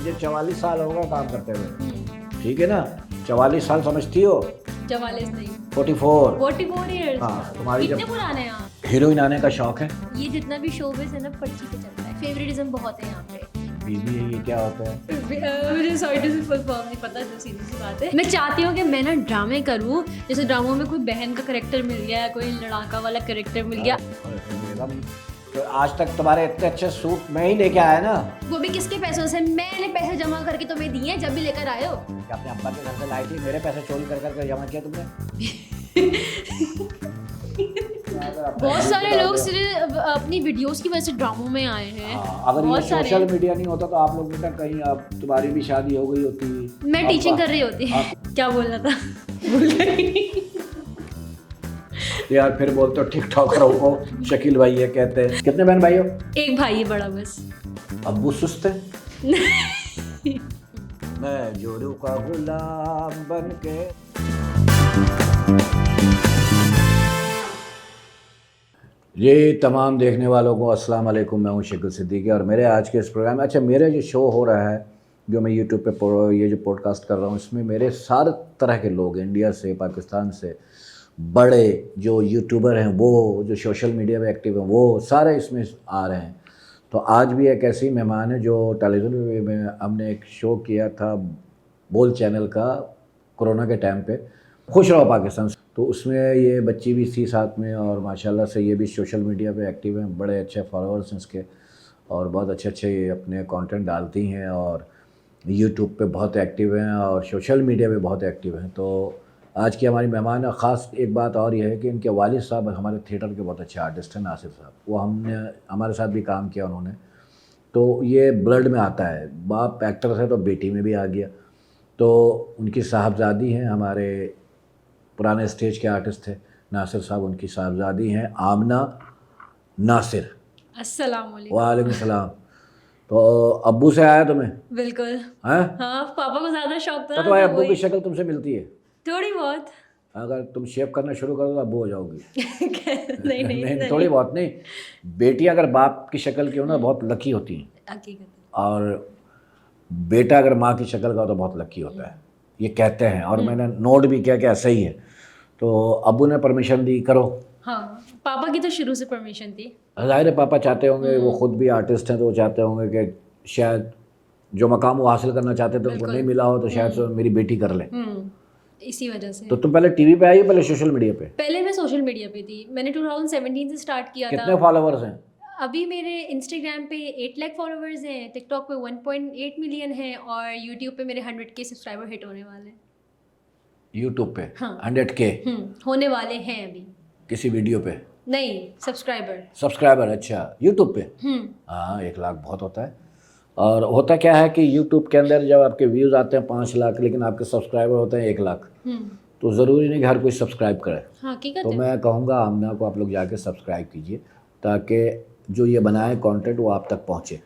मुझे 44 साल हो गए काम करते हुए, ठीक है ना। 44 साल समझती हो? 44 नहीं, 44। 44 इयर्स। हाँ, तुम्हारी कितने जब पुराने हैं आप? हीरोइन आने का शौक है। ये जितना भी शोबिस है ना, पर्ची पे चलता है। फेवरेटिज्म बहुत है यहाँ पे। बीबी है, ये क्या होता है? मुझे सॉरी टू फुल फॉर्म नहीं पता, जो सीधी सी बात है। मैं चाहती हूँ कि मैं ना ड्रामे करूँ, जैसे ड्रामों में कोई बहन का कैरेक्टर मिल गया, कोई लड़ाका वाला कैरेक्टर मिल गया। तो आज तक तुम्हारे इतने अच्छे सूट मैं ही लेके आया ना। वो भी किसके पैसों से? मैंने पैसे जमा करके तुम्हें दिए हैं, जब भी लेकर आए हो। क्या अपने अब्बा के घर से लाई थी? मेरे पैसे चोरी कर करके जमा किया तुमने? बहुत सारे लोग सिर्फ अपनी वीडियोस की वजह से ड्रामों में आए हैं। अगर ये बहुत सारे सोशल मीडिया नहीं होता तो आप लोग बेटा कहीं अब तुम्हारी भी शादी हो गई होती। मैं टीचिंग कर रही होती। क्या बोलना था? भूल गई। यार फिर बोलते हो टिकटॉकरों को शकील भाई ये कहते हैं। कितने बहन भाई हो? एक भाई है बड़ा बस। अब्बू सुस्त है। मैं जोरू का गुलाम बन के। ये तमाम देखने वालों को अस्सलाम वालेकुम। मैं हूँ शकील सिद्दीकी और मेरे आज के इस प्रोग्राम में, अच्छा मेरा जो शो हो रहा है, जो मैं यूट्यूब पे ये जो पॉडकास्ट कर रहा हूँ, इसमें मेरे सारे तरह के लोग, इंडिया से, पाकिस्तान से, बड़े जो यूट्यूबर हैं, वो जो सोशल मीडिया पे एक्टिव हैं, वो सारे इसमें आ रहे हैं। तो आज भी एक ऐसी मेहमान है जो टेलीविज़न में हमने एक शो किया था बोल चैनल का, कोरोना के टाइम पे, खुश रहो पाकिस्तान। तो उसमें ये बच्ची भी थी साथ में और माशाल्लाह से ये भी सोशल मीडिया पे एक्टिव हैं, बड़े अच्छे फॉलोअर्स हैं इसके और बहुत अच्छे अच्छे ये अपने कंटेंट डालती हैं और यूट्यूब पे बहुत एक्टिव हैं और सोशल मीडिया पे बहुत एक्टिव हैं। तो आज की हमारी मेहमान ख़ास एक बात और ये है कि इनके वालिद साहब हमारे थिएटर के बहुत अच्छे आर्टिस्ट हैं, नासिर साहब। वो हमने हमारे साथ भी काम किया उन्होंने। तो ये ब्लड में आता है, बाप एक्टर है तो बेटी में भी आ गया। तो उनकी साहबजादी हैं, हमारे पुराने स्टेज के आर्टिस्ट थे नासिर साहब, उनकी साहबजादी हैं आमना नासिर। अस्सलाम वालेकुम। वालेकुम सलाम। तो अब्बू से आया तुम्हें? बिल्कुल। हैं? हाँ, पापा को ज़्यादा शौक था तो ना, तुम्हारे तो अब्बू की वही शक्ल तुमसे मिलती है? थोड़ी बहुत। अगर तुम शेव करना शुरू कर दो तो अब्बू हो जाओगी। नहीं नहीं नहीं, थोड़ी बहुत नहीं। बेटी अगर बाप की शक्ल की हो ना, बहुत लकी होती हैं, हकीकत। और बेटा अगर माँ की शक्ल का हो तो बहुत लकी होता है, ये कहते हैं। और मैंने नोट भी किया कि ऐसा ही है। तो अब्बू ने परमिशन दी, करो। हाँ, पापा की तो शुरू से परमिशन थी। ज़ाहिर है पापा चाहते होंगे, वो खुद भी आर्टिस्ट हैं, तो वो चाहते होंगे कि शायद जो मकाम वो हासिल करना चाहते थे उनको नहीं मिला हो, तो शायद से मेरी बेटी कर ले। इसी वजह से। तो तुम पहले टीवी पे आई हो, पहले सोशल मीडिया पे? पहले मैं सोशल मीडिया पे थी। मैंने 2017 से स्टार्ट किया था। कितने फॉलोअर्स हैं? अभी मेरे इंस्टाग्राम पे 8 लाख फॉलोअर्स हैं, टिकटॉक पे 1.8 मिलियन हैं और यूट्यूब पे मेरे 100K सब्सक्राइबर हिट होने वाले हैं। यूट्यूब पे? हाँ। 100K होने वाले हैं अभी। किसी वीडियो पे? नहीं, सब्सक्राइबर। अच्छा, यूट्यूब पे? हाँ, 1 लाख बहुत होता है। और होता क्या है कि यूट्यूब के अंदर जब आपके व्यूज़ आते हैं 5 लाख, लेकिन आपके सब्सक्राइबर होते हैं 1 लाख, तो ज़रूरी नहीं कि हर कोई सब्सक्राइब करे। हाँ, तो मैं कहूँगा आमना को आप लोग जाके सब्सक्राइब कीजिए, ताकि जो ये बनाए कंटेंट वो आप तक पहुँचे।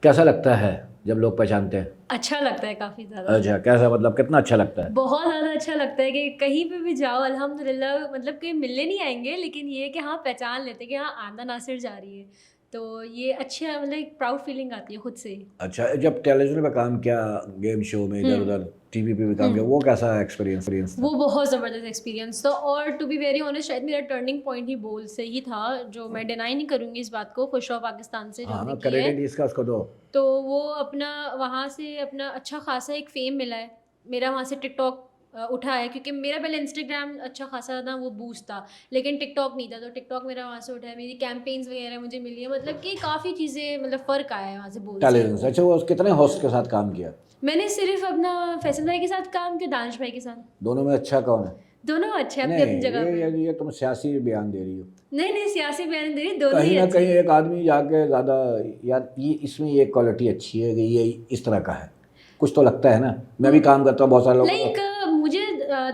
कैसा लगता है जब लोग पहचानते हैं? अच्छा लगता है काफ़ी ज़्यादा। अच्छा, कैसा मतलब कितना अच्छा लगता है? बहुत ज़्यादा अच्छा लगता है कि कहीं पे भी जाओ अल्हम्दुलिल्लाह, मतलब कि मिलने नहीं आएंगे, लेकिन ये कि हाँ पहचान लेते कि हाँ आमना नासिर जा रही है, तो ये अच्छा, मतलब एक प्राउड फीलिंग आती है खुद से ही। अच्छा, जब टेलीविजन पे काम किया, गेम शो में इधर उधर टीवी पे भी काम किया, वो कैसा एक्सपीरियंस था? वो बहुत ज़बरदस्त एक्सपीरियंस था और टू बी वेरी ऑनेस्ट शायद मेरा टर्निंग पॉइंट ही बोल से ही था, जो मैं डिनाई नहीं करूँगी इस बात को। खुश रहो पाकिस्तान से जो हमने किया है, क्रेडिट इसका उसको दो। तो वो अपना वहाँ से अपना अच्छा खासा एक फेम मिला है। मेरा वहाँ से टिकटॉक उठा है, क्योंकि मेरा पहले इंस्टाग्राम अच्छा खासा था, वो बूस्ट था, लेकिन टिकटॉक नहीं था, तो टिकटॉक मेरा वहाँ से उठा है। मेरी कैंपेन्स वगैरह मुझे मिली है, मतलब कि काफ़ी चीज़ें, मतलब फ़र्क आया है वहाँ से बोल से। टेलीविजन से? अच्छा, वो कितने होस्ट के साथ काम किया? मैंने सिर्फ अपना फैसल भाई के साथ काम किया, दानिश भाई के साथ। दोनों में अच्छा कौन है? दोनों अच्छे हैं अपनी नहीं, अपनी जगह पे। ये तुम सियासी बयान दे रही हो। नहीं, सियासी बयान दे रही, दोनों ही कहीं ना अच्छे कहीं हैं। एक आदमी जाके ज़्यादा, यार ये इसमें ये क्वालिटी अच्छी है कि ये इस तरह का है, कुछ तो लगता है ना। मैं भी काम करता हूँ बहुत सारे लोग। लाइक मुझे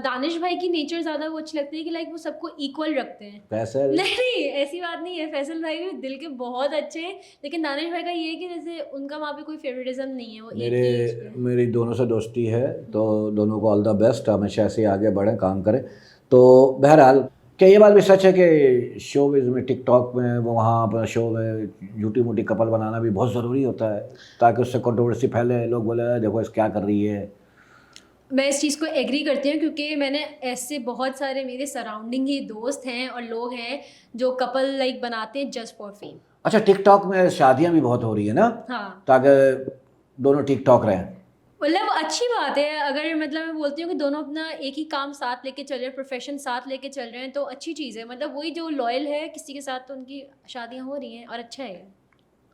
दानिश भाई की नेचर ज़्यादा वो अच्छी लगती है कि लाइक वो सबको इक्वल रखते हैं। फैसल? नहीं, ऐसी बात नहीं है। फैसल भाई भी दिल के बहुत अच्छे हैं, लेकिन दानिश भाई का ये है कि जैसे उनका वहाँ पे कोई फेवरेटिज्म नहीं है, वो एक ही एज पे है। मेरी दोनों से दोस्ती है, तो दोनों को ऑल द बेस्ट, हमेशा ऐसे ही आगे बढ़ें, काम करें। तो बहरहाल क्या ये बात भी सच है कि शोबिज़ में टिकटॉक में वो वहाँ अपना शो में झूठी मूठी कपल बनाना भी बहुत ज़रूरी होता है ताकि उससे कंट्रोवर्सी फैले, लोग बोले देखो इस क्या कर रही है? मैं इस चीज़ को एग्री करती हूँ क्योंकि मैंने ऐसे बहुत सारे मेरे सराउंडिंग ही दोस्त हैं और लोग हैं जो कपल लाइक बनाते हैं जस्ट फॉर फेम। अच्छा, टिकटॉक में शादियाँ भी बहुत हो रही है ना, हाँ, ताकि दोनों ठीक ठाक रहें। मतलब अच्छी बात है अगर मतलब मैं बोलती हूँ कि दोनों अपना एक ही काम साथ लेके चल रहे हैं, प्रोफेशन साथ लेके चल रहे हैं तो अच्छी चीज़ है। मतलब वही जो लॉयल है किसी के साथ तो उनकी शादियाँ हो रही हैं और अच्छा है।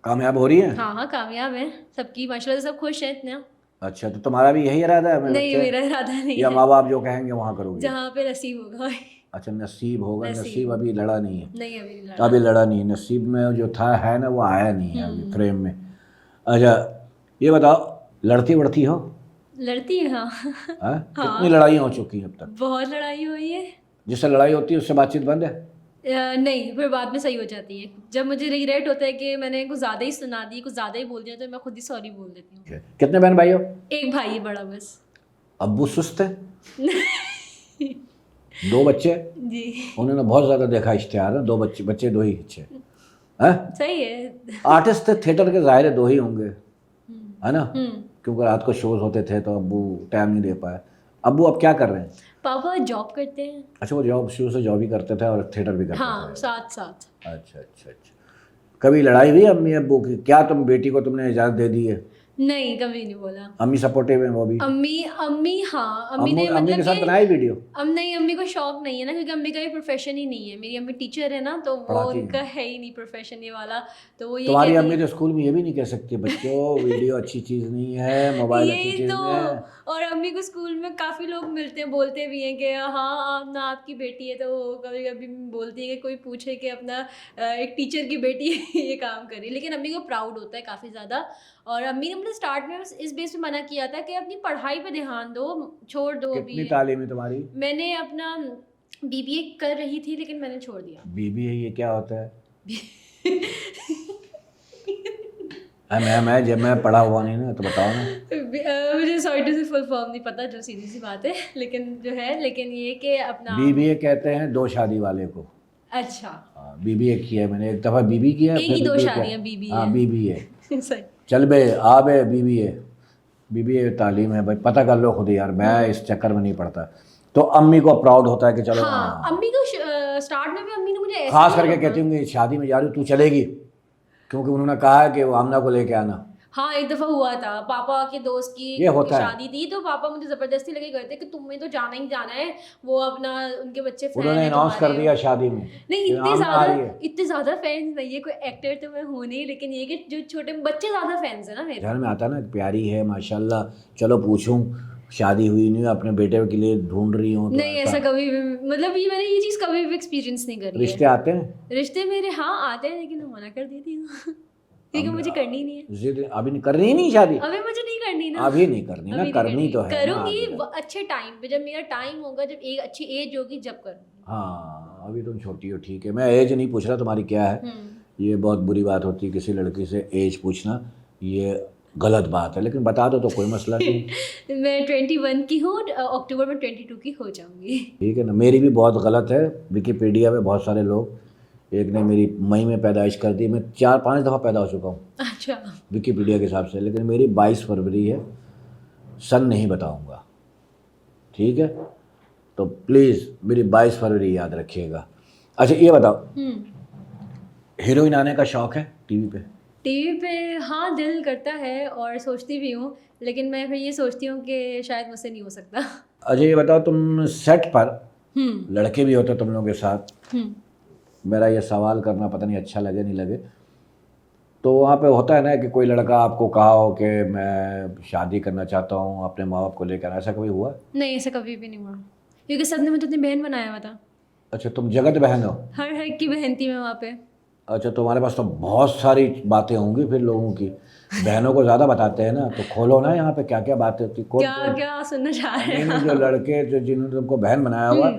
कामयाब हो रही है? हाँ, हाँ, कामयाब हैं सबकी माशाल्लाह से, सब खुश हैं इतना। अच्छा, तो तुम्हारा भी यही इरादा है मेरे नहीं, बच्चे, मेरा इरादा नहीं या है, माँ बाप जो कहेंगे वहाँ करोगे? जहाँ पे नसीब होगा। अच्छा, नसीब होगा। नसीब नसीब अभी लड़ा नहीं है। नहीं, अभी नहीं लड़ा। अभी लड़ा नहीं है, नसीब में जो था है ना वो आया नहीं है अभी फ्रेम में। अच्छा, ये बताओ, लड़ती वड़ती हो? लड़ती है हाँ। हाँ? कितनी हाँ, लड़ाई हो चुकी हैं अब तक? बहुत लड़ाई हुई है। जिससे लड़ाई होती है उससे बातचीत बंद है? नहीं, फिर बाद में सही हो जाती है। जब मुझे रिग्रेट होता है कि मैंने कुछ ज़्यादा ही सुना दी, कुछ ज़्यादा ही बोल दिया तो मैं खुद ही सॉरी बोल देती हूँ। कितने बहन भाई हो? एक भाई है बड़ा बस। अब्बू सुस्त है? दो बच्चे? जी, उन्होंने बहुत ज़्यादा देखा इश्तेहार ना, दो बच्चे, बच्चे दो ही अच्छे हैं। सही है। आर्टिस्ट थे थिएटर के, ज़ाहिर है दो ही होंगे, है ना? हुँ, क्योंकि रात को शोज होते थे तो अब्बू टाइम नहीं दे पाए। अब्बू अब क्या कर रहे हैं? पापा जॉब करते हैं। अच्छा, वो जॉब शुरू से जॉब ही करते थे और थिएटर भी करते हाँ, थे? साथ-साथ। अच्छा अच्छा अच्छा। कभी लड़ाई हुई अम्मी अब्बू की? क्या तुम बेटी को तुमने इजाज़त दे दी है? नहीं, कभी नहीं बोला। अम्मी सपोर्टिव है वो भी? अम्मी अम्मी हाँ, अम्मी अम्मू ने अम्मी के मतलब साथ कि बनाई वीडियो? नहीं, अम्मी को शौक नहीं है ना क्योंकि अम्मी का ये प्रोफ़ेशन ही नहीं है। मेरी अम्मी टीचर है ना तो वो पढ़ाती उनका हैं? है ही नहीं प्रोफ़ेशन ये वाला। तो वो ये तुम्हारी कहती अम्मी हैं तो स्कूल में ये भी नहीं कह सकती बच्चों वीडियो अच्छी चीज़ नहीं है, मोबाइल अच्छी यही चीज़ तो। नहीं है। और अम्मी को स्कूल में काफ़ी लोग मिलते हैं, बोलते भी हैं कि हाँ, आप ना आपकी बेटी है तो कभी-कभी बोलती है कि कोई पूछे कि अपना एक टीचर की बेटी ये काम कर रही है। लेकिन अम्मी को प्राउड होता है काफ़ी ज़्यादा। और अम्मी ने मतलब स्टार्ट में बस इस बेस पे मना किया था कि अपनी पढ़ाई पे ध्यान दो, छोड़ दो अभी कितनी ये। तालीम है तुम्हारी? मैंने अपना बीबीए कर रही थी लेकिन मैंने छोड़ दिया। बीबीए ये क्या होता है? मैं जब मैं पढ़ा हुआ नहीं ना, तो बताओ ना। मुझे सॉरी टू से फुल फॉर्म नहीं पता, जो सीधी सी बात है लेकिन जो है, लेकिन ये कि अपना बीबीए कहते हैं दो शादी वाले को। अच्छा, हाँ, बीबीए किया है मैंने, एक दफ़ा बीबी किया एक फिर ही दो बीबीए किया। शादियाँ बीबी हाँ, है। बीबीए। सही। चल बे आ बे बीबीए। बीबीए तालीम है भाई, पता कर लो खुद यार, मैं इस चक्कर में नहीं पड़ता। तो अम्मी को प्राउड होता है कि चलो हाँ, हाँ। अम्मी को स्टार्ट में भी अम्मी ने मुझे ऐसे खास नहीं करके रोका। कहती हूँ शादी में जा रही हूँ तू चलेगी, क्योंकि उन्होंने कहा है कि वो आमना को लेके आना। हाँ, एक दफ़ा हुआ था, पापा के दोस्त की ये होता है। शादी थी तो पापा मुझे ज़बरदस्ती लेके गए थे कि तुम्हें तो जाना ही जाना है, वो अपना उनके बच्चे फैन उन्होंने है अनाउंस कर तुम्हारे। दिया शादी में नहीं, कि आमना आ रही है। इतने ज़्यादा फैन्स नहीं है, कोई एक्टर तो मैं हूँ नहीं, लेकिन ये कि जो छोटे बच्चे ज़्यादा फैन्स हैं ना मेरे। ध्यान में आता ना, प्यारी है माशाल्लाह, चलो पूछूं, शादी हुई नहीं, अपने बेटे के लिए ढूंढ रही हूँ, तो नहीं, ऐसा कभी भी मतलब ये मैंने ये चीज़ कभी भी एक्सपीरियंस नहीं करी है। रिश्ते आते हैं? रिश्ते मेरे हाँ आते हैं लेकिन मैं मना कर देती हूँ क्योंकि मुझे करनी नहीं है। जिद अभी नहीं कर रही, नहीं शादी अभी मुझे नहीं करनी ना। अभी नहीं करनी ना, अभी नहीं करनी तो है ना करूँगी आगे जाके। अच्छे टाइम पे, जब मेरा टाइम होगा, जब एक अच्छी एज होगी जब करूँगी। हाँ, अभी तुम छोटी हो, ठीक है, मैं एज नहीं पूछ रहा तुम्हारी क्या है। ये बहुत बुरी बात होती है किसी लड़की से एज पूछना, ये गलत बात है, लेकिन बता दो तो कोई मसला नहीं। मैं 21 की हूँ, अक्टूबर में 22 की हो जाऊँगी। ठीक है ना, मेरी भी बहुत गलत है। विकिपीडिया में बहुत सारे लोग, एक ने मेरी मई में पैदाइश कर दी, मैं 4-5 दफ़ा पैदा हो चुका हूँ अच्छा, विकिपीडिया के हिसाब से, लेकिन मेरी 22 फरवरी है, सन नहीं बताऊँगा, ठीक है? तो प्लीज़ मेरी 22 फरवरी याद रखिएगा। अच्छा ये बताओ, हीरोइन आने का शौक़ है टीवी पे? टीवी पे हाँ दिल करता है और सोचती भी हूँ, लेकिन मैं फिर ये सोचती हूँ कि शायद मुझसे नहीं हो सकता। अच्छा ये बताओ, तुम सेट पर हम्म लड़के भी होते तुम लोगों के साथ, हम्म मेरा ये सवाल करना पता नहीं अच्छा लगे नहीं लगे, तो वहाँ पे होता है ना कि कोई लड़का आपको कहा हो कि मैं शादी करना चाहता हूँ, अपने माँ बाप को लेकर, ऐसा कभी हुआ? नहीं, ऐसा कभी भी नहीं हुआ क्योंकि सब ने मुझे अपनी बहन बनाया हुआ था। अच्छा, तुम जगत बहन हो? हर की बहन थी मैं वहाँ पे। अच्छा, तुम्हारे पास तो बहुत सारी बातें होंगी फिर लोगों की, बहनों को ज़्यादा बताते हैं ना, तो खोलो ना यहाँ पे क्या क्या बातें होती, कौन क्या क्या सुनना चाह रहे नहीं हैं नहीं, जो आप? लड़के जो जिन्होंने तुमको बहन बनाया हुआ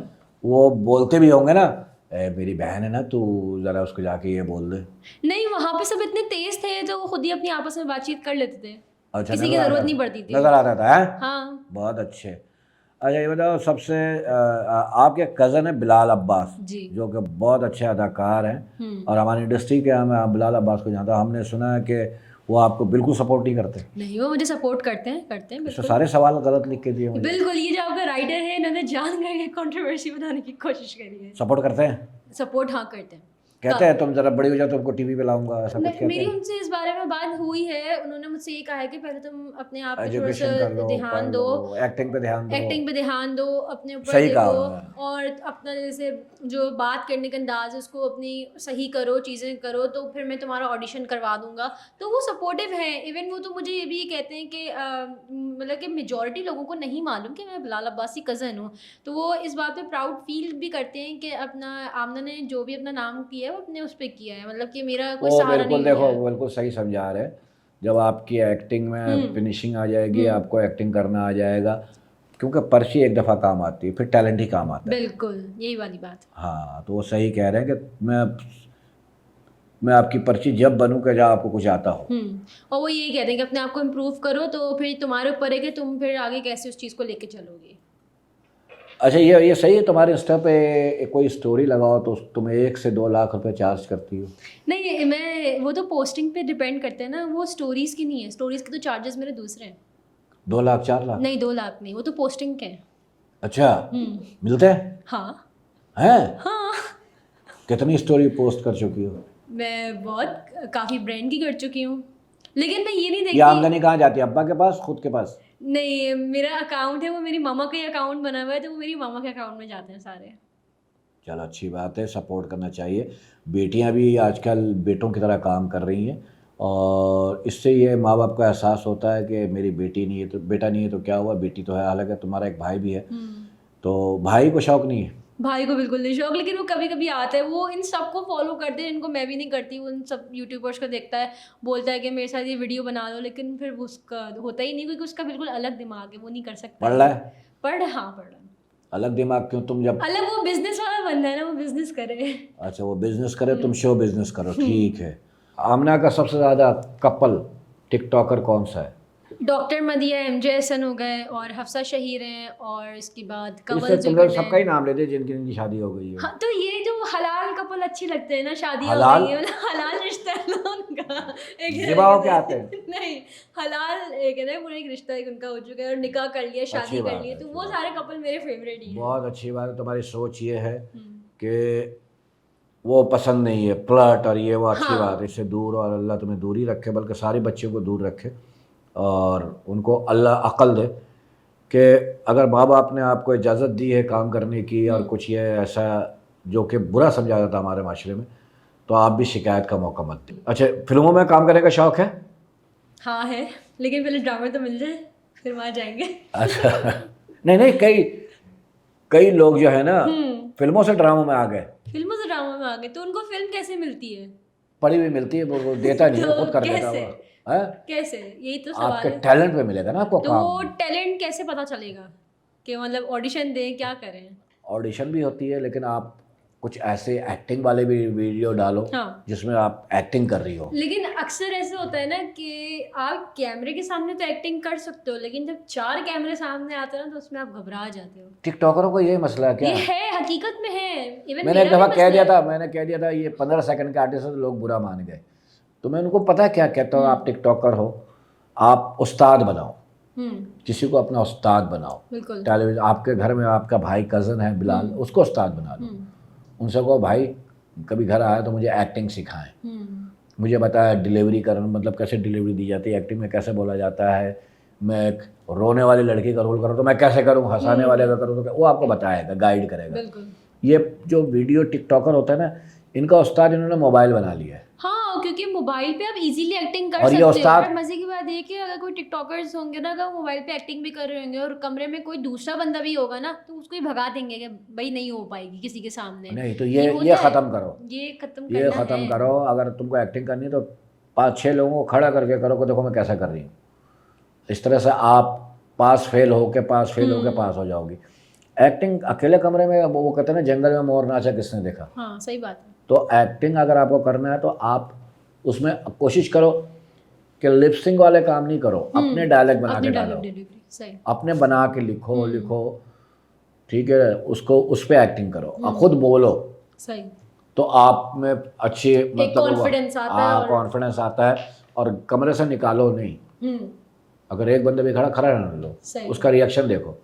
वो बोलते भी होंगे ना, ए, मेरी बहन है ना, तू ज़रा उसको जाके ये बोल दे। नहीं, वहाँ पे सब इतने तेज थे तो वो खुद ही अपनी आपस में बातचीत कर लेते थे। अच्छा, किसी की नजर जरूरत आता नहीं था? पड़ती थी। नजर आता था है? हाँ, बहुत अच्छे। अच्छा ये बताओ सबसे आपके कज़न है बिलाल अब्बास, जी। जो कि बहुत अच्छे अदाकार हैं और हमारी इंडस्ट्री के हम बिलाल अब्बास को जानता हूं। हमने सुना है कि वो आपको बिल्कुल सपोर्ट नहीं करते। नहीं, वो मुझे सपोर्ट करते हैं इसमें बिल्कुल। सारे सवाल गलत लिख के दिए मुझे। बिल्कुल, ये जो आपका राइटर है इन्होंने जान करके कंट्रोवर्सी बनाने की कोशिश करी है। सपोर्ट करते हैं, सपोर्ट हाँ करते हैं। कहते हैं तुम ज़रा बड़ी हो जाओ तुमको टीवी पे लाऊंगा, ऐसा कुछ कहते मेरी हैं? उनसे इस बारे में बात हुई है। उन्होंने मुझसे ये कहा है कि पहले तुम अपने आप पे एजुकेशन थोड़ा-सा कर लो, पढ़ ध्यान लो, दो, एक्टिंग पे ध्यान दो। एक्टिंग पे ध्यान दो, अपने ऊपर सही कहा देखो उन्होंने। और अपना जैसे जो बात करने का अंदाज़ है उसको अपनी सही करो, चीज़ें करो तो फिर मैं तुम्हारा ऑडिशन करवा दूँगा। तो वो सपोर्टिव हैं। इवन वो तो मुझे ये भी कहते हैं कि मतलब कि मेजॉरिटी लोगों को नहीं मालूम कि मैं बिलाल अब्बास की कज़न हूँ। तो वो इस बात पे प्राउड फ़ील भी करते हैं कि अपना आमना ने जो भी अपना नाम किया है वो अपने उस पे किया है। मतलब कि मेरा कोई वो सहारा नहीं बिल्कुल लिया देखो, है। वो बिल्कुल सही समझा रहे हैं। जब आपकी एक्टिंग में हुँ। फिनिशिंग आ जाएगी, हुँ। आपको एक्टिंग करना आ जाएगा, क्योंकि पर्ची एक दफ़ा काम आती है, फिर टैलेंट ही काम आता है। बिल्कुल, यही वाली बात। हाँ, तो वो सही कह रहे हैं कि मैं आपकी पर्ची जब बनूँ कि जब आपको कुछ आता हो। और वो यही कहते हैं कि अपने आप को इम्प्रूव करो तो फिर तुम्हारे ऊपर है कि तुम फिर आगे कैसे उस चीज़ को लेके चलोगे। अच्छा ये सही है, तुम्हारे इंस्टा पे कोई स्टोरी लगाओ तो तुम 1 से 2 लाख रुपए चार्ज करती हो? नहीं, मैं वो तो पोस्टिंग पे डिपेंड करते हैं ना, वो स्टोरीज़ की नहीं है। स्टोरीज़ के तो चार्जेस मेरे दूसरे हैं। 2 लाख 4 लाख? नहीं, 2 लाख नहीं, वो तो पोस्टिंग के हैं। अच्छा, हुँ। मिलते हैं? हाँ। हैं? हाँ। कितनी स्टोरी पोस्ट कर चुकी हो? मैं बहुत काफ़ी ब्रांड की कर चुकी हूँ। लेकिन मैं ये नहीं ये देखती। आमदनी कहाँ जाती है, अब्बा के पास, खुद के पास? नहीं, मेरा अकाउंट है वो मेरी मम्मा का ही अकाउंट बना हुआ है तो वो मेरी मम्मा के अकाउंट में जाते हैं सारे। चलो अच्छी बात है, सपोर्ट करना चाहिए। बेटियां भी आजकल बेटों की तरह काम कर रही हैं और इससे ये माँ बाप को एहसास होता है कि मेरी बेटी नहीं है तो बेटा नहीं है तो क्या हुआ, बेटी तो है। हालांकि तुम्हारा एक भाई भी है, तो भाई को शौक नहीं है? भाई को बिल्कुल नहीं शौक, लेकिन वो कभी-कभी आता है। वो इन सबको फ़ॉलो करते हैं जिनको मैं भी नहीं करती। वो इन सब यूट्यूबर्स को देखता है, बोलता है कि मेरे साथ ये वीडियो बना लो, लेकिन फिर वो उसका होता ही नहीं क्योंकि उसका बिल्कुल अलग दिमाग है, वो नहीं कर सकता पढ़ है रहा ये। है? पढ़ हाँ, पढ़ रहा है। अलग दिमाग क्यों? तुम जब अलग वो बिज़नेस वाला बंदा है ना, वो बिज़नेस करे। अच्छा वो बिजनेस करे, तुम शो बिजनेस करो, ठीक है। आमना का सबसे ज़्यादा कपल टिकटॉकर कौन सा है? डॉक्टर मदिया, एमजे हसन हो गए और हफ्सा शहीर हैं और इसके बाद इससे कंवल तुम लोग जुगल सबका ही हैं। नाम लेते जिनकी जिनकी शादी हो गई है। हाँ, तो ये जो हलाल कपल अच्छे लगते हैं ना, शादियाँ हो हलाल? गई हैं, मतलब हलाल रिश्ता है ना उनका। एक जिबा हो के आते हैं? नहीं, हलाल एक है ना, पूरा एक रिश्ता एक उनका हो चुका है और निकाह कर लिया, शादी अच्छी कर बात ली है, है, तो अच्छी वो बात सारे कपल मेरे फेवरेट ही है। हैं। बहुत अच्छी बात है, तुम्हारी सोच ये है हुँ। कि वो पसंद नहीं है फ्लर्ट और ये वो, अच्छी बात है। हाँ। इससे दूर, और अल्लाह तुम्हें दूर ही रखे, बल्कि सारे बच्चों को दूर रखे और उनको अल्लाह अक्ल दे कि अगर माँ बाप ने आपको इजाज़त दी है काम करने की और कुछ ये ऐसा जो कि बुरा समझा जाता है हमारे माशरे में, तो आप भी शिकायत का मौका मत दें। अच्छा, फिल्मों में काम करने का शौक़ है? हाँ है, लेकिन पहले ड्रामा तो मिल जाए, फिर वहाँ जाएँगे। अच्छा नहीं नहीं, कई कई लोग जो है ना हुँ। फिल्मों से ड्रामों में आ गए। फ़िल्मों से ड्रामा में आ गए, तो उनको फ़िल्म कैसे मिलती है? पड़ी हुई मिलती है, वो देता नहीं है, तो खुद कर देता कैसे? वो है। कैसे? यही तो आपके सवाल है। टैलेंट पे मिलेगा ना आपको तो वो काम। टैलेंट कैसे पता चलेगा? कि मतलब ऑडिशन दें, क्या करें? ऑडिशन भी होती है, लेकिन आप कुछ ऐसे एक्टिंग वाले भी वीडियो डालो हाँ। जिसमें आप एक्टिंग कर रही हो। लेकिन अक्सर ऐसे होता है ना कि आप कैमरे के सामने तो एक्टिंग कर सकते हो, लेकिन जब 4 कैमरे सामने आते हैं ना, तो उसमें आप घबरा जाते हो। टिकटॉकरों को यही मसला है क्या? ये है, हकीकत में है। इवन मैंने एक मेरा दफ़ा भी कह मसला दिया है। था, मैंने कह दिया था ये 15 सेकंड के आर्टिस्ट हैं, तो लोग बुरा मान गए। तो मैं उनको पता है क्या कहता हूँ, आप टिकटॉकर हो, आप उस्ताद बनाओ, हुँ, किसी को अपना उस्ताद बनाओ। बिल्कुल। टेलीविजन, आपके घर में आपका भाई कज़न है बिलाल, उसको उस्ताद बना लो। उनसे कहो भाई कभी घर आया तो मुझे एक्टिंग सिखाएं, मुझे बताया डिलीवरी करना, मतलब कैसे डिलीवरी दी जाती है, एक्टिंग में कैसे बोला जाता है। मैं एक रोने वाली लड़की का रोल करूँ तो मैं कैसे करूँ, हंसाने वाले का करूँ तो वो आपको बताएगा, गाइड करेगा। बिल्कुल। ये जो वीडियो टिकटॉकर होता है ना, इनका उस्ताद इन्होंने मोबाइल बना लिया है। हाँ, क्योंकि मोबाइल पे आप इज़िली एक्टिंग कर और ये सकते हो। उस्ताद बट मज़े की बात ये है कि अगर कोई टिकटॉकर्स होंगे ना, अगर वो मोबाइल पे एक्टिंग भी कर रहे होंगे और कमरे में कोई दूसरा बंदा भी होगा ना, तो उसको ही भगा देंगे कि भई नहीं हो पाएगी किसी के सामने। नहीं, तो ये ये होता है। ख़त्म करो, ये ख़त्म ये करना ख़त्म है। करो। अगर तुमको एक्टिंग करनी है तो 5-6 लोगों को खड़ा करके करो कि देखो मैं कैसा कर रही हूँ। इस तरह से आप पास फेल होके पास हो जाओगी। एक्टिंग अकेले कमरे में, वो कहते हैं ना जंगल में मोर नाचा किसने देखा। हाँ, सही बात है। तो एक्टिंग अगर आपको करना है तो आप उसमें कोशिश करो कि लिपसिंग वाले काम नहीं करो, अपने डायलॉग बना अपने के डालो, डायलॉग डिलीवरी सही। अपने बना के लिखो, ठीक है, उसको उस पे एक्टिंग करो और खुद बोलो, सही। तो आप में अच्छी मतलब कॉन्फिडेंस आता है और कॉन्फिडेंस आता है। और कमरे से निकालो नहीं, अगर एक बंदे भी खड़ा खड़ा रहने लो, सही। उसका रिएक्शन देखो,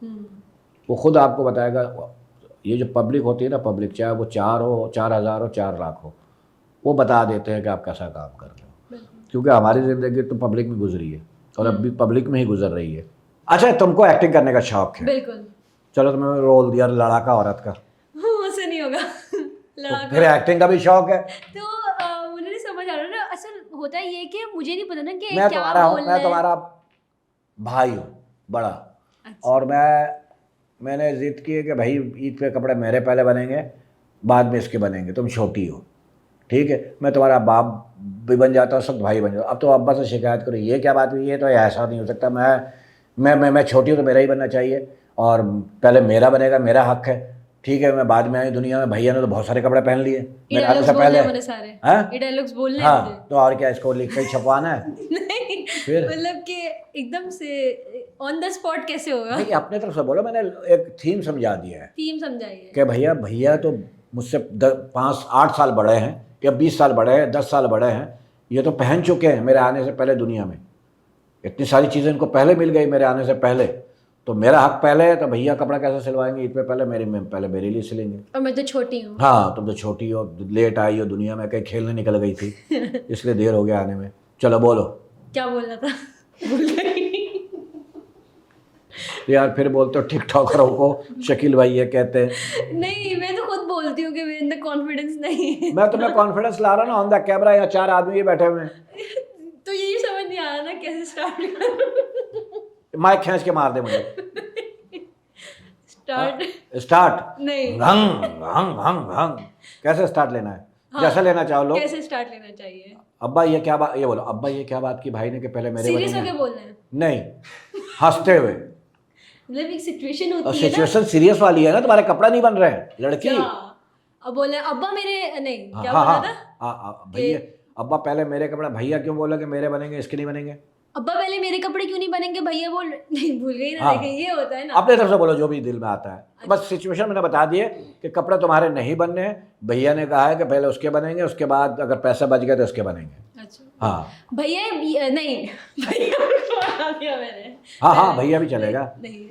वो खुद आपको बताएगा। ये जो पब्लिक होती है ना, पब्लिक चाहे वो 4 हो, 4,000 हो, 4 लाख हो, वो बता देते हैं कि आप कैसा काम कर रहे हो, क्योंकि हमारी ज़िंदगी तो पब्लिक में गुजरी है और अब भी पब्लिक में ही गुजर रही है। अच्छा, तुमको एक्टिंग करने का शौक है? बिल्कुल। चलो, तुम्हें रोल दिया लड़ाका औरत का, मुझसे नहीं होगा। तो फिर एक्टिंग का भी शौक है? तो मुझे नहीं समझ आ रहा ना, असल होता ये कि मुझे नहीं पता ना कि मैं क्या तुम्हारा हूँ, बोलना मैं है। तुम्हारा भाई हूँ बड़ा, और मैंने जिद की है कि भाई ईद पे कपड़े मेरे पहले बनेंगे, बाद में इसके बनेंगे, तुम छोटी हो, ठीक है, मैं तुम्हारा बाप भी बन जाता हूँ, सब भाई बन जाता। अब तो अब्बा से शिकायत करो, ये क्या बात हुई, ये तो ऐसा नहीं हो सकता, मैं छोटी हूँ तो मेरा ही बनना चाहिए, और पहले मेरा बनेगा, मेरा हक है, ठीक है, मैं बाद में आई दुनिया में, भैया ने तो बहुत सारे कपड़े पहन लिए मेरे आने से पहले। मुझे सारे हाँ, ये डायलॉग्स बोलने हैं मुझे। हाँ, तो और क्या, इसको लिख के छपवाना है? नहीं, फिर मतलब कि एकदम से ऑन द स्पॉट कैसे होगा? नहीं, अपने तरफ से बोलो, मैंने एक थीम समझा दिया है थीम समझाइए कि भैया तो मुझसे 5-8 साल बड़े हैं, या 20 साल बड़े हैं, 10 साल बड़े हैं, ये तो पहन चुके हैं मेरे आने से पहले दुनिया में, इतनी सारी चीज़ें इनको पहले मिल गई मेरे आने से पहले, तो मेरा हक पहले है, तो भैया कपड़ा कैसे सिलवाएंगे ईद पे पहले पहले मेरे लिए सिलेंगे। और मैं तो छोटी हूँ। हाँ, तुम तो छोटी हो, लेट आई हो दुनिया में, कहीं खेलने निकल गई थी इसलिए देर हो गया आने में। चलो बोलो, क्या बोलना था? भूल गई। तो यार फिर बोलते हो टिकटॉकरों को शकील भाई ये कहते हैं। नहीं, मैं तो खुद बोलती हूँ कि मेरे अंदर कॉन्फिडेंस नहीं है। मैं तुम्हें कॉन्फिडेंस ला रहा ना, ऑन द कैमरा, यहाँ 4 आदमी ये बैठे हुए हैं, तो यही समझ नहीं आ रहा ना कैसे स्टार्ट करूँ। माइक खींच के मार दे मुझे। स्टार्ट नहीं, हंग हंग हंग हंग, कैसे स्टार्ट लेना है? जैसा लेना चाहो लो। कैसे स्टार्ट लेना चाहिए? अब्बा ये क्या बात, ये बोलो, अब्बा ये क्या बात की भाई ने कि पहले मेरे सीरियस बनेंगे? होके बोलना है। नहीं, हंसते हुए। मतलब एक सिचुएशन होती और है ना। सिचुएशन सीरियस वाली है ना, तुम्हारे कपड़ा नहीं बन रहे हैं लड़की। क्या? अब बोले अब्बा मेरे नहीं, क्या हाँ बोला हाँ था? हाँ, भैया, अब्बा पहले मेरे कपड़ा, भैया क्यों बोला कि मेरे बनेंगे इसके नहीं बनेंगे? अब्बा पहले मेरे कपड़े क्यों नहीं बनेंगे, भैया बोल नहीं, भूल गई ना। हाँ, देखें ये होता है ना। अपने तरफ से बोलो जो भी दिल में आता है। बस सिचुएशन मैंने बता दिए कि कपड़े तुम्हारे नहीं बनने हैं, भैया ने कहा है कि पहले उसके बनेंगे, उसके बाद अगर पैसा बच गया तो उसके बनेंगे। अच्छा। हाँ नहीं, भैया को हटा दिया मैंने। हाँ, भैया भी चलेगा। नहीं,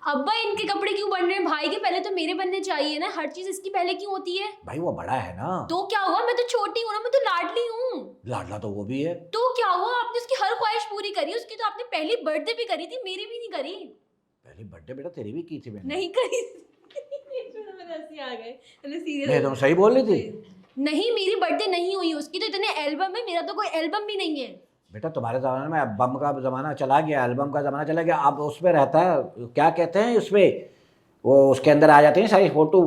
अब्बा इनके कपड़े क्यों बन रहे हैं, भाई के पहले तो मेरे बनने चाहिए ना, हर चीज इसकी पहले क्यों होती है? भाई वो बड़ा है ना। तो क्या हुआ, मैं तो छोटी हूँ ना, मैं तो लाडली हूँ। लाडला तो वो भी है। तो क्या हुआ, आपने उसकी हर ख्वाहिश पूरी करी, उसकी तो आपने पहली बर्थडे भी करी थी, मेरी भी नहीं करी। पहली बर्थडे बेटा तेरी भी की थी मैंने। नहीं करी। मेरे हंसी आ गए, मैंने सीरियस। नहीं, तुम सही बोल रही थी। नहीं, मेरी बर्थडे नहीं हुई, उसकी तो इतने एल्बम है, मेरा तो कोई एल्बम भी नहीं है। बेटा तुम्हारे ज़माने में बम का ज़माना चला गया, एल्बम का ज़माना चला गया, अब उसमें रहता है, क्या कहते हैं उसमें, वो उसके अंदर आ जाती है सारी फोटो।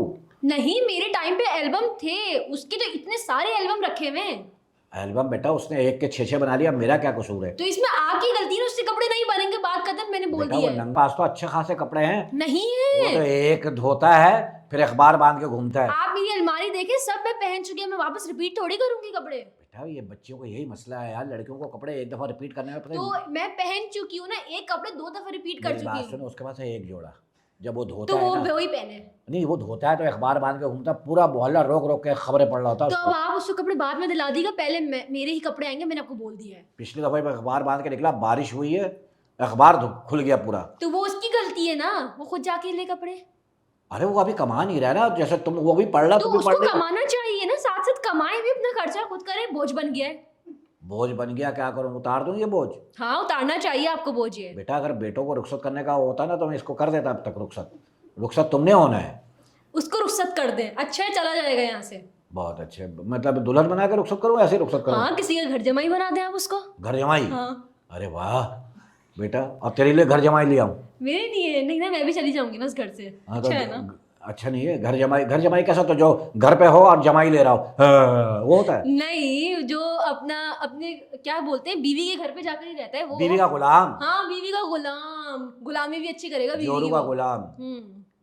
नहीं, मेरे टाइम पे एल्बम थे, उसके तो इतने सारे एल्बम रखे हुए हैं। एल्बम बेटा उसने एक के 6-6 बना लिया, मेरा क्या कसूर है? तो इसमें आपकी गलती है, उससे कपड़े नहीं बनेंगे, बात खत्म, मैंने बोल बेटा दिया वो है। नंगे पास तो अच्छे खासे कपड़े हैं। नहीं वो तो है। एक धोता है फिर अखबार बांध के घूमता है। आप मेरी अलमारी देखें, सब मैं पहन चुकी हूँ, मैं वापस रिपीट थोड़ी करूंगी कपड़े। बेटा ये बच्चियों को यही मसला है यार, लड़कियों को कपड़े एक दफा रिपीट करने में पता तो मैं पहन चुकी हूँ ना, एक कपड़े 2 दफा रिपीट कर मेरी बात चुकी सुनो, हूँ। उसके पास है एक जोड़ा, जब वो धोता तो है वो ना, वही पहने। नहीं वो धोता है तो अखबार बांध के घूमता, पूरा मोहल्ला रोक रोक के खबरें पढ़ रहा होता तो उसको। अब आप उसको कपड़े बाद में दिला दीगा, पहले मेरे ही कपड़े आएंगे, मैंने आपको बोल दिया है। पिछली दफा मैं अखबार बांध के निकला, बारिश हुई है, अखबार खुल गया पूरा। तो वो उसकी गलती है ना, वो खुद जाके ले कपड़े। अरे वो अभी कमा नहीं रहा है ना, जैसे तुम, वो भी पढ़ रहा, तो तुम भी उसको पढ़ रहे। कमाना चाहिए ना, साथ साथ कमाए भी, अपना खर्चा खुद करे, बोझ बन गया है। बोझ बन गया, क्या करूं, उतार दूं ये बोझ? हाँ, उतारना चाहिए आपको बोझ ये। बेटा अगर बेटों को रुखसत करने का होता ना तो मैं इसको कर देता अब तक रुखसत। रुखसत तुमने होना है। उसको रुखसत कर दे, अच्छा है, चला जाएगा यहाँ से। बहुत अच्छे, मतलब दुल्हन बना के रुखसत करूं, ऐसे रुखसत करूं? हाँ, किसी का घर जमाई बना दे आप उसको। घर जमाई? हाँ। अरे वाह बेटा, अब तेरे लिए घर जमाई ले आऊं? मेरे लिए नहीं ना, मैं भी चली जाऊंगी ना उस घर से। हाँ, अच्छा है ना। अच्छा नहीं है घर जमाई? घर जमाई कैसा, तो जो घर पे हो और जमाई ले रहा हो, हाँ, वो होता है? नहीं, जो अपने क्या बोलते हैं, बीवी के घर पे जाकर ही रहता है वो। बीवी का गुलाम? हाँ, बीवी का गुलाम, गुलामी भी अच्छी करेगा बीवी जोरू की का वो। गुलाम।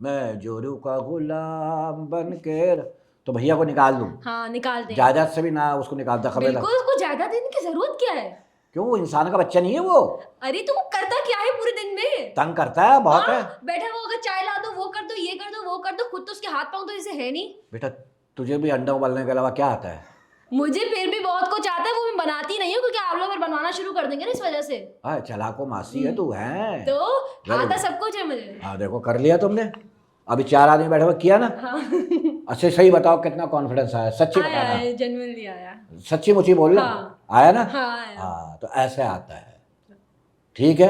मैं जोरू का गुलाम बन के, तो भैया को निकाल दूं? हाँ, निकाल दे। जायदाद से भी ना उसको निकालता, खबर? बिल्कुल, उसको जायदाद देने की जरूरत क्या है? क्यों, वो इंसान का बच्चा नहीं है वो? अरे तो वो करता क्या है पूरे दिन में? तंग करता है बहुत है। बैठा हुआ होगा, चाय ला दो, वो कर दो, ये कर दो, वो कर दो, खुद तो उसके हाथ पांव तो ऐसे है नहीं। बेटा तुझे भी अंडा उबालने के अलावा क्या आता है? मुझे फिर भी बहुत कुछ आता है, वो मैं बनाती नहीं हूँ क्योंकि आप लोग फिर बनवाना शुरू कर देंगे ना इस वजह से। हाँ चालाको मासी है तू, है तो Very आता good. सब कुछ है मुझे। हाँ देखो कर लिया तुमने, अभी 4 आदमी बैठे हुए किया ना। हाँ अच्छा सही बताओ कितना कॉन्फिडेंस आया, सच्ची आया बताना, है, जेन्युइनली आया। सच्ची मुच्ची बोलना। हाँ। आया ना? हाँ आया। हाँ तो ऐसे आता है, ठीक है।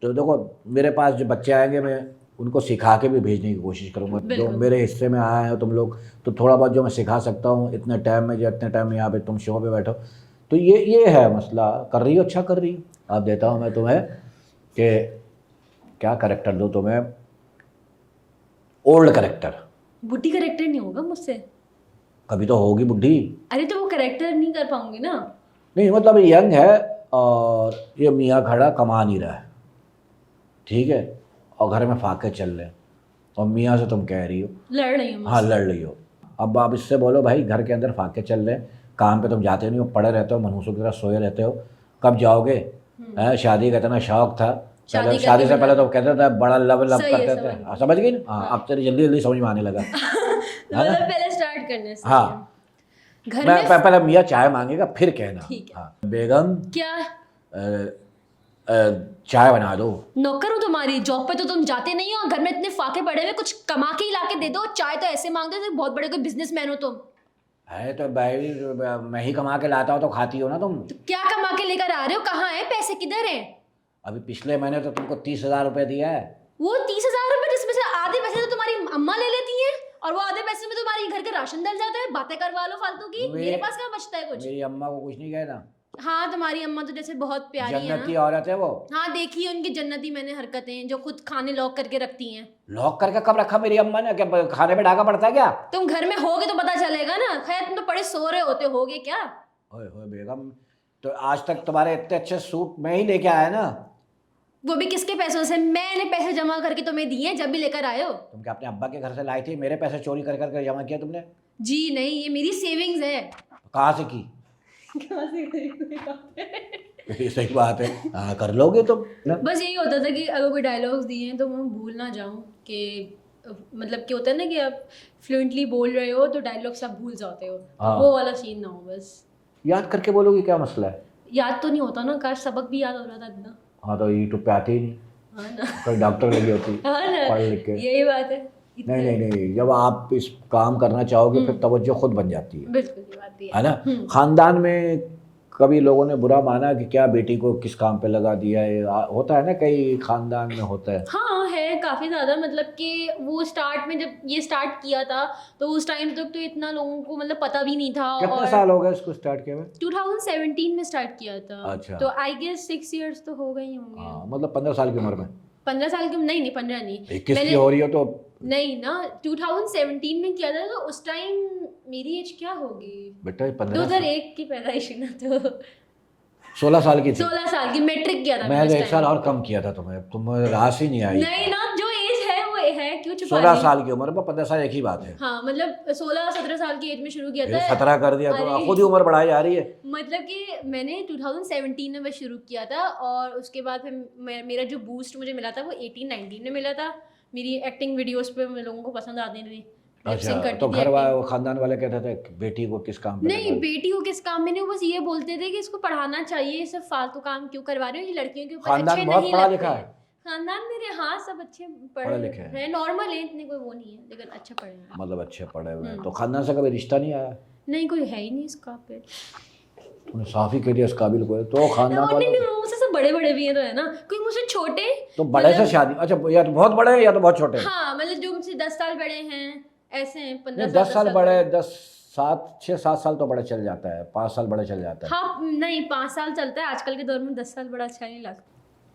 तो देखो मेरे पास जो बच्चे आएंगे मैं उनको सिखा के भी भेजने की कोशिश करूंगा, जो बिल्कुल। मेरे हिस्से में आए हो तुम लोग, तो थोड़ा बहुत जो मैं सिखा सकता हूँ इतने टाइम में, जो इतने टाइम में यहाँ पे तुम शो पे बैठो, तो ये है मसला। कर रही हो, अच्छा कर रही हो। अब देता हूँ मैं तुम्हें कि क्या करेक्टर दूँ तुम्हें, ओल्ड करेक्टर। बुढ़ी करेक्टर नहीं होगा मुझसे। कभी तो होगी बुढ़ी। अरे तो वो करेक्टर नहीं कर पाऊंगी ना। नहीं मतलब यंग है और ये मियाँ खड़ा कमा नहीं रहा है, ठीक है, और घर में फाके चल रहे हैं, और मियाँ से तुम कह रही हो। लड़ रही हूँ हाँ मुझसे। लड़ रही हो। अब आप इससे बोलो भाई घर के अंदर फाके चल रहे हैं, काम पे तुम जाते नहीं हो, पड़े रहते हो, मनहूसों की तरह सोए रहते हो, कब जाओगे? है शादी का इतना शौक था, शादी शादी करके से पहले तो कहते थे बड़ा लव सही है, करते थे। समझ गई। हाँ, समझ गई ना? हाँ अब तेरी जल्दी जल्दी समझ में आने लगा। मतलब पहले स्टार्ट करने से। हाँ घर मैं में पहले मियाँ चाय मांगेगा फिर कहना। ठीक है। हाँ बेगम क्या चाय बना दो। नौकर हूँ तुम्हारी? जॉब पे तो तुम जाते नहीं हो, घर में इतने फाके पड़े हुए, कुछ कमा के ही ला के दे दो। चाय तो ऐसे मांगते हो बहुत बड़े कोई बिजनेसमैन हो तुम। है तो भाई मैं ही कमा के लाता हूँ तो खाती हो ना तुम। तो क्या कमा के लेकर आ रहे हो? कहाँ है पैसे, किधर है? अभी पिछले महीने तो तुमको 30,000 रुपये दिया है। वो 30,000 रुपए जिसमें से आधे पैसे तो तुम्हारी अम्मा ले लेती है और वो आधे पैसे में तुम्हारी घर का राशन डल जाता है। बातें करवा लो फालतू की, मेरे पास कहाँ बचता है कुछ। मेरी अम्मा को कुछ नहीं कहना, हाँ तुम्हारी अम्मा तो जैसे बहुत प्यारी है जन्नती ना। औरत है वो। हाँ देखी है उनकी जन्नती मैंने हरकतें, जो खुद खाने लॉक करके रखती हैं। लॉक करके कब रखा मेरी अम्मा ने? क्या खाने पे डाका पड़ता है क्या? तुम घर में होगे तो पता चलेगा ना। खैर तुम तो पड़े सो रहे होते होगे क्या। ओए होए बेगम, तो आज तक तुम्हारे इतने अच्छे सूट मैं ही लेके आया ना। वो भी किसके पैसों से? मैंने पैसे जमा करके तुम्हें दिए जब भी लेकर आए हो। तुम क्या अपने अब्बा के घर से लाई थी? मेरे पैसे चोरी कर करके जमा किया तुमने? जी नहीं, ये मेरी सेविंग्स है। कहाँ से की? कहाँ से? ये सही बात है। हाँ कर लोगे तुम ना। बस यही होता था कि अगर कोई डायलॉग्स दिए हैं तो मैं भूल ना जाऊं कि मतलब क्या होता है ना कि आप फ्लुएंटली बोल रहे हो तो डायलॉग्स आप भूल जाते हो। हाँ। वो वाला सीन ना हो बस। याद करके बोलोगे, क्या मसला है? याद तो नहीं होता ना, काश सबक भी याद हो रहा था इतना। हाँ तो यूट्यूब पे आती ही नहीं, हाँ ना। कोई डॉक्टर लगी होती हाँ ना, पढ़ लिख के। यही बात है। नहीं नहीं नहीं, जब आप इस काम करना चाहोगे फिर तवज्जो खुद बन जाती है बिल्कुल ये बात भी है ना। खानदान में कभी लोगों ने बुरा माना कि क्या बेटी को किस काम पे लगा दिया है? होता है ना, कई खानदान में होता है। हाँ है काफ़ी ज़्यादा। मतलब कि वो स्टार्ट में जब ये स्टार्ट किया था तो उस टाइम तक तो इतना लोगों को मतलब पता भी नहीं था। कितने और साल हो गए इसको स्टार्ट किए हुए? 2017 में स्टार्ट किया था। अच्छा। तो आई गेस 6 इयर्स तो हो गए ही होंगे। हाँ मतलब 15 साल की उम्र में। 15 साल की? नहीं नहीं 15 नहीं। 21 की हो रही हो तो नहीं ना, 2017 में किया था तो उस टाइम मेरी एज क्या होगी? बेटा 15 2001 की पैदाइश है ना, तो 16 साल की थी। 16 साल की मैट्रिक किया था मैं मैंने तो उस 1 साल टाइम। और कम किया था तुम्हें, तुम रास ही नहीं आई। नहीं ना, जो एज है वो है, क्यों छुपा 16 रही? साल की उम्र में 15 साल एक ही बात है। हाँ मतलब 16-17 साल की एज में शुरू किया ये था। 17 कर दिया तो अरे। खुद ही उम्र बढ़ाई जा रही है। मतलब कि मैंने 2017 में बस शुरू किया था और उसके बाद फिर मेरा जो बूस्ट मुझे मिला था वो 18-19 में मिला था। मेरी एक्टिंग वीडियोस पे लोगों को पसंद आती थी, लिप सिंक अच्छा करती तो थी घर acting। वाले खानदान वाले कहते थे कि बेटी को किस काम पे नहीं, लगा? बेटी को किस काम में नहीं, वो बस ये बोलते थे कि इसको पढ़ाना चाहिए, ये सब फालतू काम क्यों करवा रहे हो, ये लड़कियों के ऊपर खानदान अच्छे बहुत नहीं पढ़ा लगते लिखा हैं। है? खानदान मेरे हाँ सब अच्छे पढ़े पढ़े लिखे हैं। हैं, नॉर्मल है, इतने कोई वो नहीं है, लेकिन अच्छे पढ़े हैं। मतलब अच्छे पढ़े हुए हैं। तो खानदान से कभी रिश्ता नहीं आया? नहीं, कोई है ही नहीं इस काबिल। तूने साफ ही कह दिया इस काबिल को है। तो खानदान और नहीं वाले नहीं, मुझसे सब बड़े बड़े भी हैं तो है ना, कोई मुझसे छोटे। तो बड़े से शादी, अच्छा या तो बहुत बड़े हैं या तो बहुत छोटे हैं। हाँ मतलब जो मुझसे 10 साल बड़े हैं, ऐसे हैं 15 10 साल बड़े, 6-7 साल तो बड़े चल जाता है, 5 साल बड़े चल जाता है। हाँ नहीं 5 साल चलता है आजकल के दौर में, 10 साल बड़ा अच्छा नहीं लगता।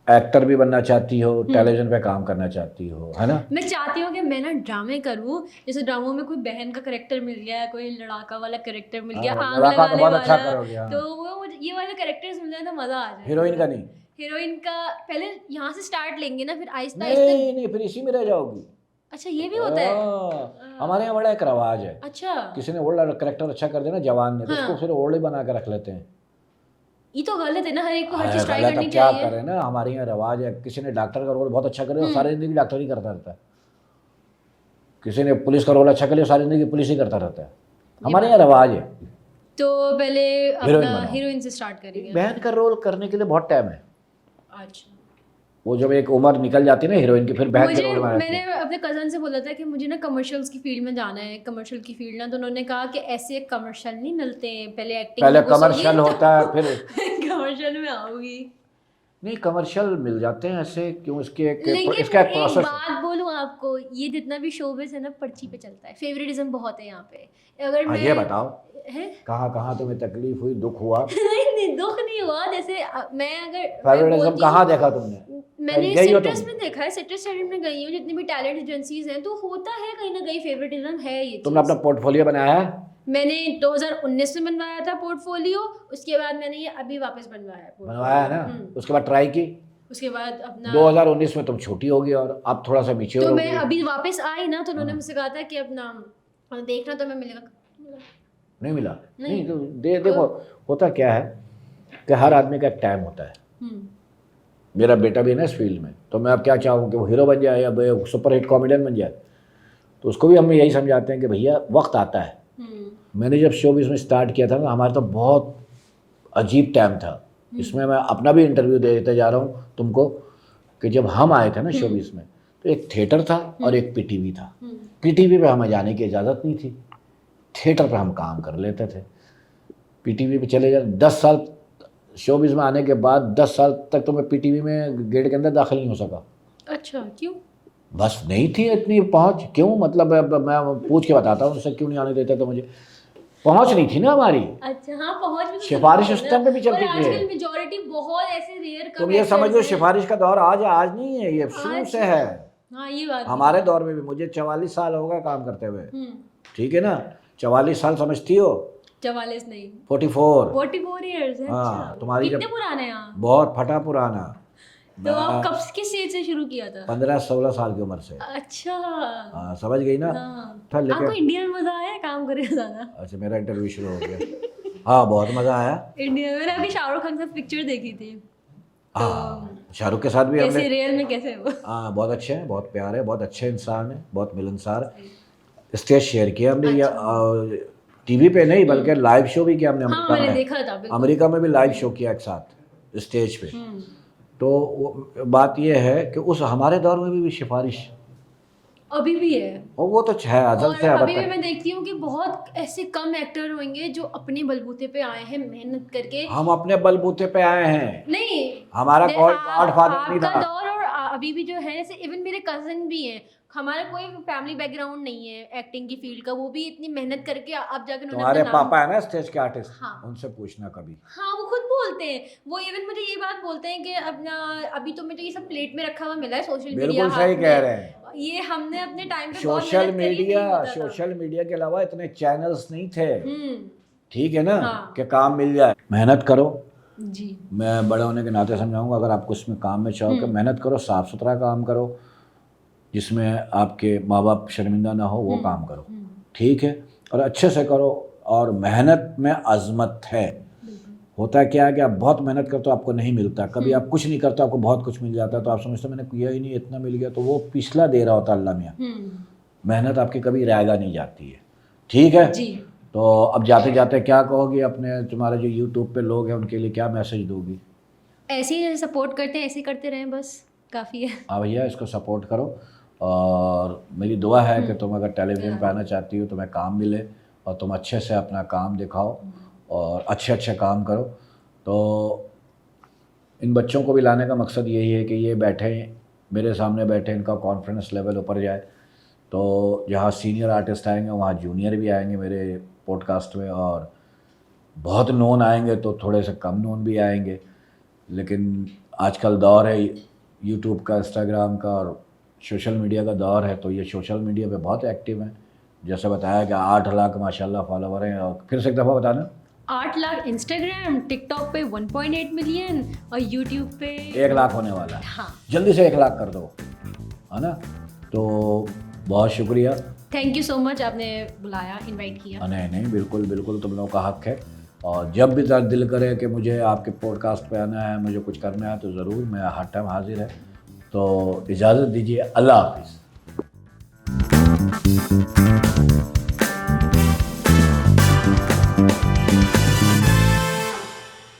एक्टर भी बनना चाहती हो, टेलीविजन पे काम करना चाहती हो, है ना? मैं चाहती हूँ कि मैं ना ड्रामे करूँ, जैसे ड्रामों में कोई बहन का करेक्टर मिल गया, कोई लड़ाका वाला करेक्टर मिल गया, आग लड़ाका तो लगाने बहुत अच्छा वाला, करोगे, हाँ। तो वो मुझे ये वाले करेक्टर्स मिल जाए तो मजा आ जाए। हीरोइन का नहीं? हीरोइन का पहले यहाँ से स्टार्ट लेंगे ना, फिर आहिस्ता आहिस्ता। नहीं नहीं, फिर इसी में रह जाओगी। अच्छा ये भी होता है? हमारे यहाँ बड़ा एक रवाज है, अच्छा किसी ने ओल्ड करेक्टर अच्छा कर दिया ना जवान ने, तो हाँ। उसको फिर ओल्ड ही बना के रख लेते हैं। ये तो गलत है ना, हर एक को हर चीज़ ट्राई गलत, करनी अब क्या चाहिए। करें ना, हमारे यहाँ रिवाज है, किसी ने डॉक्टर का रोल बहुत अच्छा करे तो सारी जिंदगी डॉक्टर ही करता रहता है, किसी ने पुलिस का रोल अच्छा करे सारी जिंदगी पुलिस ही करता रहता है, हमारे यहाँ रिवाज है। तो पहले हीरोइन अपना बनाओ। हीरोइन से स्टार्ट करेंगे। बहन का रोल करने के लिए बहुत टाइम है, अच्छा, वो जब एक उम्र निकल जाती है ना हीरोइन की, फिर बहन के मुझे रोल में आती मैंने है। अपने कज़न से बोला था कि मुझे ना कमर्शियल्स की फील्ड में जाना है, कमर्शियल की फील्ड ना, तो उन्होंने कहा कि ऐसे कमर्शियल नहीं मिलते हैं, पहले एक्टिंग पहले कमर्शियल होता है फिर कमर्शियल में आऊंगी। नहीं, कमर्शियल मिल जाते हैं ऐसे क्यों, इसके लेकिन इसका एक एक प्रोसेस है। बात बोलूं आपको, ये जितना भी शोबिज़ है ना पर्ची पे चलता है, फेवरेटिज्म बहुत है यहाँ पे। अगर हाँ मैं ये बताओ, है कहाँ कहाँ तुम्हें तकलीफ हुई, दुख हुआ, नहीं दुख नहीं हुआ, जैसे मैं अगर फेवरेटिज्म बोलती कहाँ हूँ, देखा तुमने, मैंने गई हो सिट्रस तुम, में देखा है, सिट्रस स्टडी में गई हूँ, जितनी भी टैलेंट एजेंसीज हैं तो होता है कहीं ना कहीं फेवरेटिज्म है ये तुमने अपना चीज़। पोर्टफोलियो बनाया है? मैंने 2019 में बनवाया था पोर्टफोलियो, उसके बाद मैंने ये अभी वापस बनवाया है बनवाया है portfolio। ना, उसके बाद ट्राई की। उसके बाद अपना 2019 में तुम छोटी होगी और अब थोड़ा सा मैच्योर तो हो मैं गई। अभी वापस आई ना, तो उन्होंने हाँ। मुझसे कहा था कि अपना देखना तो मैं मिलेगा। नहीं मिला? नहीं। नहीं तो देखो होता क्या है कि हर आदमी का एक टाइम होता है। हम्म, मेरा बेटा भी है ना इस फील्ड में, तो मैं अब क्या चाहूँ कि वो हीरो बन जाए या सुपर हिट कॉमेडियन बन जाए, तो उसको भी हम यही समझाते हैं कि भैया वक्त आता है। मैंने जब शोबिज़ में स्टार्ट किया था ना, हमारा तो बहुत अजीब टाइम था। इसमें मैं अपना भी इंटरव्यू देते जा रहा हूँ तुमको, कि जब हम आए थे ना शोबिज़ में, तो एक थिएटर था और एक पीटीवी था। पीटीवी पे हमें जाने की इजाज़त नहीं थी, थिएटर पे हम काम कर लेते थे। पीटीवी पे चले जाते, 10 साल शोबिज़ में आने के बाद 10 साल तक तो मैं पीटीवी में गेट के अंदर दाखिल नहीं हो सका। अच्छा क्यों? बस नहीं थी इतनी पहुंच, क्यों मतलब मैं पूछ के बताता हूँ उससे क्यों नहीं आने देते, तो मुझे पहुंच नहीं थी ना हमारी। अच्छा हाँ, पहुंच भी तो सिफारिश जरूरी उस है टाइम पे भी ना। चलती और थी। आजकल मेजॉरिटी बहुत ऐसे रेयर कम तुम ये समझ लो actors हैं। सिफारिश का दौर आज नहीं है, ये शुरू आज- से है। हाँ ये बात भी हमारे है। दौर में भी, मुझे 44 साल हो गए काम करते हुए, हम्म, ठीक है ना, 44 साल समझती हो? 44 नहीं, 44। 44 ईयर्स है। हाँ, अच्छा, तुम्हारी कितने जब पुराने हैं आप? बहुत फटा पुराना, तो आप मैं कब किस एज से शुरू किया था? 15-16 साल की उम्र से। अच्छा हाँ समझ गई ना। हाँ। था लेकिन आपको इंडिया में मजा आया काम करे ज्यादा? अच्छा, मेरा इंटरव्यू शुरू हो गया। हाँ बहुत मज़ा आया। इंडिया में मैंने अभी शाहरुख खान के साथ पिक्चर देखी थी। हाँ शाहरुख के साथ भी कैसे हमने, रियल में कैसे वो? हाँ बहुत अच्छे हैं, बहुत प्यारे हैं, बहुत अच्छे इंसान हैं, बहुत मिलनसार। स्टेज शेयर किया हमने, या टीवी पे नहीं बल्कि लाइव शो भी किया हमने हाँ अमेरिका मैंने में। देखा था बिल्कुल। अमेरिका में भी लाइव शो किया एक साथ स्टेज पे। तो बात यह है कि उस हमारे दौर में भी सिफारिश, अभी भी है। और वो तो है अजल और से अब अभी भी तक। मैं देखती हूँ कि बहुत ऐसे कम एक्टर होंगे जो अपने बलबूते पे आए हैं मेहनत करके। हम अपने बलबूते पे आए हैं, नहीं, हमारा कोई गॉडफादर नहीं आपका था। दौर और अभी भी जो है, जैसे इवन मेरे कजन भी हैं, हमारा कोई फैमिली बैकग्राउंड नहीं है एक्टिंग की फील्ड का, वो भी इतनी मेहनत करके अब जाकर उन्होंने तुम्हारे अपना नाम। पापा है ना स्टेज के आर्टिस्ट, हाँ। उनसे पूछना कभी। हाँ वो खुद बोलते हैं, वो इवन मुझे ये बात बोलते हैं कि अपना अभी तो मुझे ये सब प्लेट में रखा हुआ मिला है सोशल मीडिया बिल्कुल सही कह रहे हैं। ये हमने अपने टाइम पे बहुत सोशल मेहनत करी, नहीं मीडिया, होता था। सोशल मीडिया के अलावा इतने चैनल्स नहीं थे, हम्म, ठीक है ना, हाँ। कि काम मिल जाए। मेहनत करो, जी मैं बड़े होने के नाते समझाऊंगा, अगर आपको इसमें काम में चाहो कि मेहनत करो, साफ सुथरा काम करो, जिसमें आपके माँ बाप शर्मिंदा ना हो, वो काम करो, ठीक है, और अच्छे से करो। और मेहनत में अजमत है। होता क्या है कि आप बहुत मेहनत करते हो आपको नहीं मिलता, कभी आप कुछ नहीं करते आपको बहुत कुछ मिल जाता है, तो आप समझते हो मैंने किया ही नहीं इतना मिल गया, तो वो पिछला दे रहा होता अल्लाह मियाँ। मेहनत आपकी कभी रायगा नहीं जाती है, ठीक है जी। तो अब जाते जाते क्या कहोगी अपने, तुम्हारे जो यूट्यूब पे लोग हैं उनके लिए क्या मैसेज दोगी? ऐसे ही सपोर्ट करते हैं, ऐसे ही करते रहें, बस काफ़ी है। हाँ भैया इसको सपोर्ट करो, और मेरी दुआ है कि तुम अगर टेलीविज़न पे आना चाहती हो तुम्हें काम मिले और तुम अच्छे से अपना काम दिखाओ और अच्छे अच्छे काम करो। तो इन बच्चों को भी लाने का मकसद यही है कि ये बैठे मेरे सामने बैठे, इनका कॉन्फिडेंस लेवल ऊपर जाए। तो जहाँ सीनियर आर्टिस्ट आएंगे वहाँ जूनियर भी आएंगे मेरे पॉडकास्ट में, और बहुत नोन आएंगे तो थोड़े से कम नोन भी आएंगे। लेकिन आजकल दौर है यूट्यूब का, इंस्टाग्राम का और सोशल मीडिया का दौर है, तो ये सोशल मीडिया पे बहुत एक्टिव हैं। जैसे बताया कि 8 लाख माशाल्लाह फॉलोवर हैं, और फिर से एक दफ़ा बताना, 8 लाख इंस्टाग्राम, टिकटॉक पे 1.8 मिलियन और यूट्यूब पे 1 लाख होने वाला है। हाँ। जल्दी से 1 लाख कर दो, है ना। तो बहुत शुक्रिया। थैंक यू सो मच, आपने बुलाया, इनवाइट किया। नहीं नहीं बिल्कुल बिल्कुल, तुम लोगों का हक है। और जब भी दिल करे कि मुझे आपके पॉडकास्ट पे आना है, मुझे कुछ करना है, तो ज़रूर, मैं हर टाइम हाजिर है। तो इजाज़त दीजिए, अल्लाह हाफिज़।